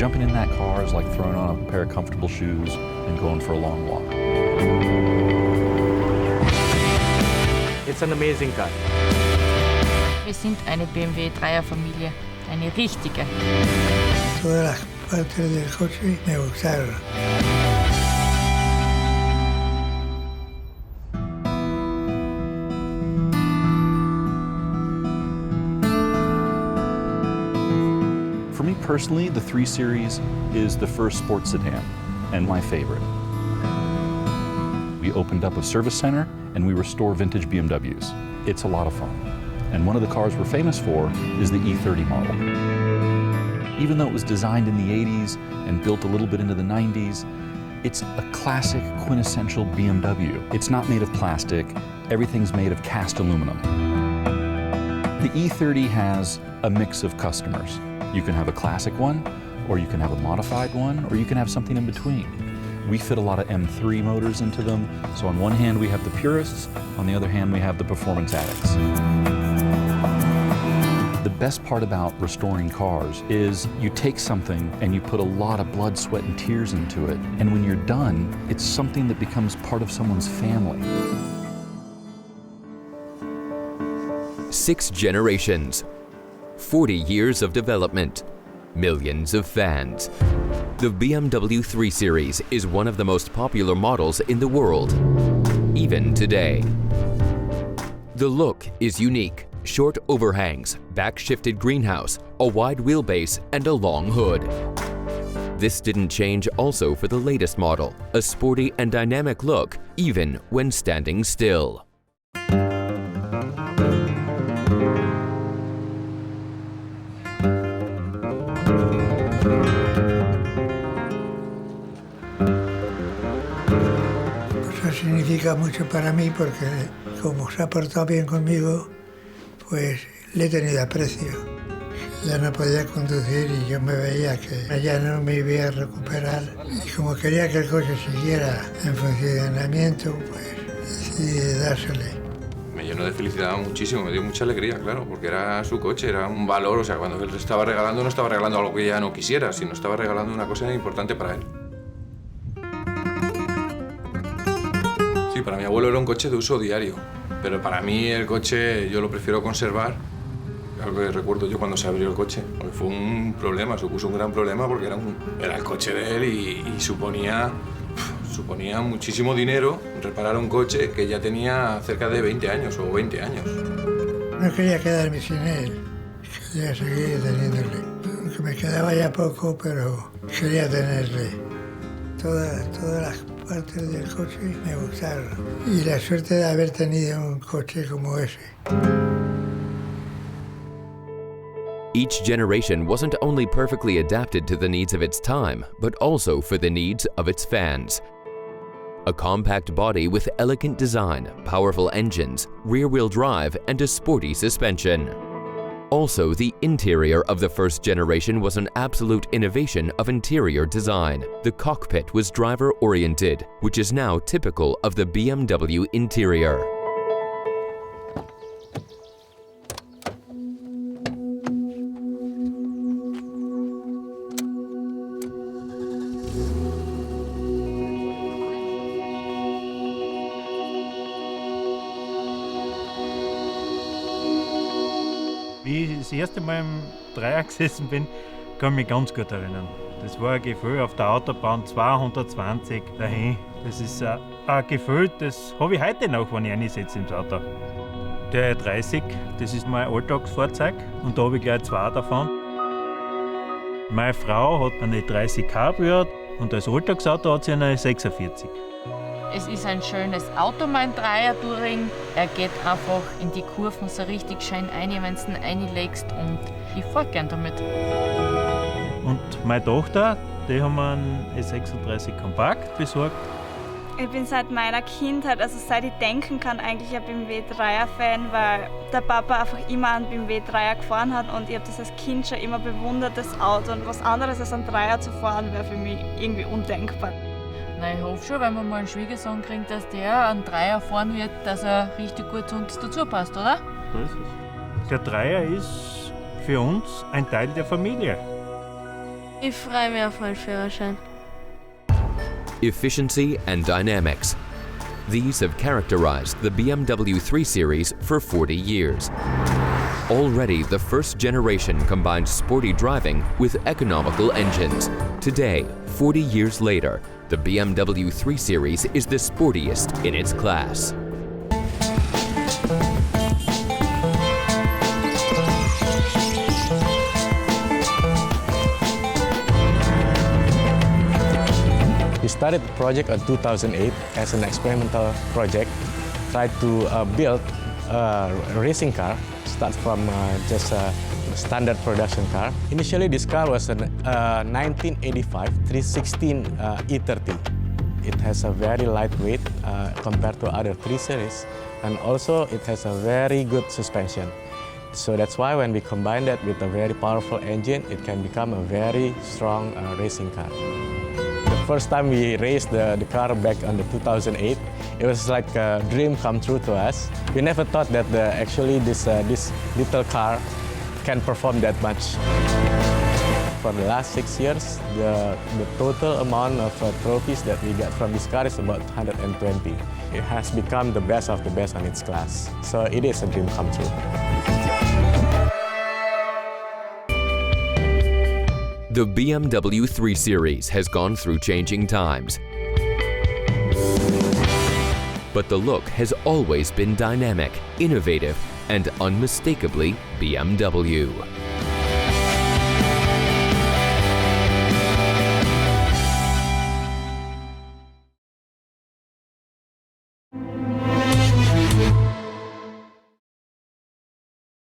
Jumping in that car is like throwing on a pair of comfortable shoes and going for a long walk. It's an amazing car. Wir sind eine BMW 3er-Familie, eine richtige. Todas las partes del coche me gustaron. For me personally, the 3 Series is the first sports sedan and my favorite. We opened up a service center and we restore vintage BMWs. It's a lot of fun. And one of the cars we're famous for is the E30 model. Even though it was designed in the 80s and built a little bit into the 90s, it's a classic quintessential BMW. It's not made of plastic, everything's made of cast aluminum. The E30 has a mix of customers. You can have a classic one, or you can have a modified one, or you can have something in between. We fit a lot of M3 motors into them, so on one hand we have the purists, on the other hand we have the performance addicts. The best part about restoring cars is you take something and you put a lot of blood, sweat, and tears into it, and when you're done, it's something that becomes part of someone's family. 6 generations, 40 years of development, millions of fans. The BMW 3 Series is one of the most popular models in the world, even today. The look is unique. Short overhangs, back-shifted greenhouse, a wide wheelbase, and a long hood. This didn't change also for the latest model, a sporty and dynamic look, even when standing still. Eso significa mucho para mí porque como se ha portado bien conmigo, pues le he tenido aprecio. Ya no podía conducir y yo me veía que ya no me iba a recuperar. Y como quería que el coche siguiera en funcionamiento, pues decidí dársele. Me llenó de felicidad muchísimo, me dio mucha alegría, claro, porque era su coche, era un valor, o sea, cuando él estaba regalando, no estaba regalando algo que ya no quisiera, sino estaba regalando una cosa importante para él. Sí, para mi abuelo era un coche de uso diario, pero para mí el coche yo lo prefiero conservar. Algo que recuerdo yo cuando se abrió el coche, porque fue un problema, supuso un gran problema porque era el coche de él y suponía muchísimo dinero reparar un coche que ya tenía cerca de 20 años o 20 años. No quería quedarme sin él, quería seguir teniéndole. Aunque me quedaba ya poco, pero quería tenerle. Todas las partes del coche me gustaron. Y la suerte de haber tenido un coche como ese. Each generation wasn't only perfectly adapted to the needs of its time, but also for the needs of its fans. A compact body with elegant design, powerful engines, rear-wheel drive, and a sporty suspension. Also, the interior of the first generation was an absolute innovation of interior design. The cockpit was driver-oriented, which is now typical of the BMW interior. Wie ich das erste Mal im Dreier gesessen bin, kann ich mich ganz gut erinnern. Das war ein Gefühl auf der Autobahn 220 dahin. Das ist ein Gefühl, das habe ich heute noch, wenn ich reinsetze ins Auto. Der 30, das ist mein Alltagsfahrzeug und da habe ich gleich 2 davon. Meine Frau hat eine 30 Cabrio und als Alltagsauto hat sie eine 46. Es ist ein schönes Auto, mein Dreier-Touring. Er geht einfach in die Kurven so richtig schön rein, wenn du ihn reinlegst und ich fahre gern damit. Und meine Tochter, die haben mir einen E36 Kompakt besorgt. Ich bin seit meiner Kindheit, also seit ich denken kann, eigentlich ein BMW 3er-Fan, weil der Papa einfach immer einen BMW 3er gefahren hat und ich habe das als Kind schon immer bewundert, das Auto. Und was anderes als einen 3er zu fahren, wäre für mich irgendwie undenkbar. Na, ich hoffe schon, wenn wir mal einen Schwiegersohn kriegen, dass der einen Dreier fahren wird, dass er richtig gut zu uns dazu passt, oder? So ist es. Der Dreier ist für uns ein Teil der Familie. Ich freue mich auf meinen Führerschein. Efficiency and dynamics. These have characterized the BMW 3 Series for 40 years. Already, the first generation combined sporty driving with economical engines. Today, 40 years later, the BMW 3 Series is the sportiest in its class. We started the project in 2008 as an experimental project, tried to build a racing car, start from just a standard production car. Initially, this car was a 1985 316 E30. It has a very lightweight compared to other 3 Series, and also it has a very good suspension. So that's why when we combine that with a very powerful engine, it can become a very strong racing car. The first time we raced the car back in 2008, it was like a dream come true to us. We never thought that actually this little car can perform that much. For the last 6 years, the total amount of trophies that we got from this car is about 120. It has become the best of the best on its class. So it is a dream come true. The BMW 3 Series has gone through changing times. But the look has always been dynamic, innovative, and unmistakably BMW.